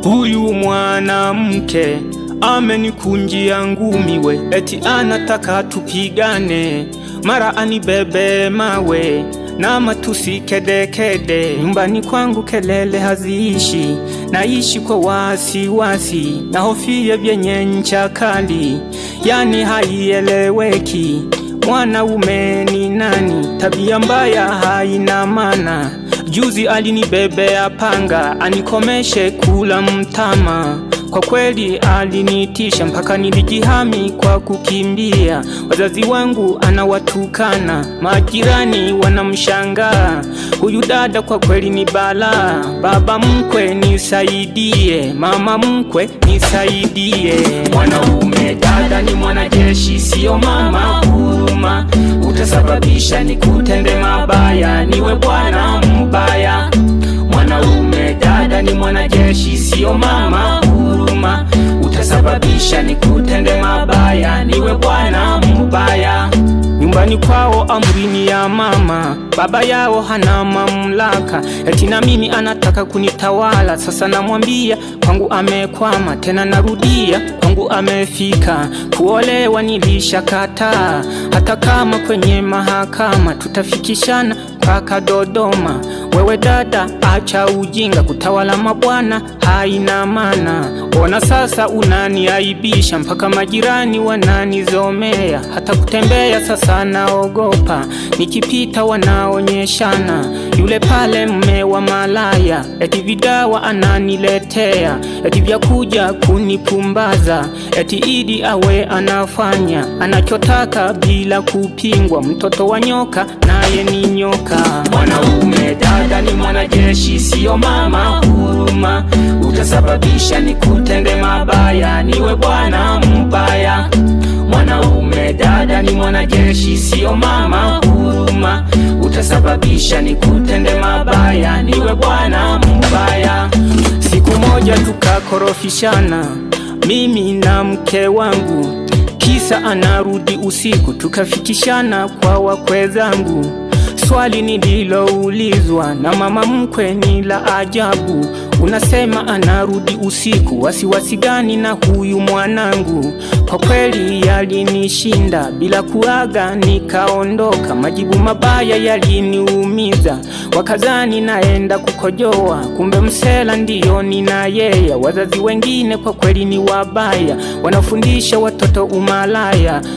Huyu mwanamke amenikunjia ngumi we, eti anataka tupigane, mara anibebe mawe na matusi kedekede. Nyumbani kwangu kelele haziishi, naishi kwa wasiwasi, na hofia vyenye ncha kali, yani haieleweki. Mwanaume ni nani? Tabia mbaya haina maana. Juzi alinibebea panga anikomeshe kula mtama. Kwa kweli alinitisha mpaka nilijihami kwa kukimbia. Wazazi wangu anawatukana, majirani wanamshangaa. Huyu dada kwa kweli ni balaa. Baba mkwe nisaidie, mama mkwe nisaidie. Mwanaume dada ni mwanajeshi, sio mama huruma. Utasababisha nikutende mabaya, niwe bwana mbaya. Mwanaume dada ni mwanajeshi, sio mama huruma. Utasababisha nikutende mabaya, niwe bwana mbaya. Nyumbani kwao amrini ya mama, baba yao hana mamlaka, eti na mimi anataka kunitawala. Sasa namwambia kwangu amekwama, tena narudia kwangu amefika. Kuolewa nilishakataa, hata kama kwenye mahakama tutafikishana mpaka Dodoma. Wewe dada acha ujinga, kutawala mabwana haina maana. Ona sasa unaniaibisha, mpaka majirani wananizomea. Hata kutembea sasa naogopa, nikipita wanaonyeshana. Yule pale mme wa malaya, eti vidawa ananiletea, eti vya kuja kunipumbaza, eti idi awe anafanya anachotaka bila kupingwa. Mtoto wa nyoka naye ni nyoka. Mwanaume dada ni mwanajeshi, sio mama huruma. Utasababisha nikutende mabaya, niwe bwana mbaya. Mwanaume dada ni mwanajeshi, sio mama huruma. Utasababisha nikutende mabaya, niwe bwana mbaya. Siku moja tukakorofishana mimi na mke wangu, kisa anarudi usiku, tukafikishana kwa wakwe zangu. Swali nililoulizwa na mama mkwe ni la ajabu. Unasema anarudi usiku, wasiwasi gani na huyu mwanangu? Kwa kweli yalinishinda, bila kuaga nikaondoka. Majibu mabaya yaliniumiza, wakazani naenda kukojoa, kumbe msela ndiyo nina yeye. Wazazi wengine kwa kweli ni wabaya, wanafundisha watoto umalaya.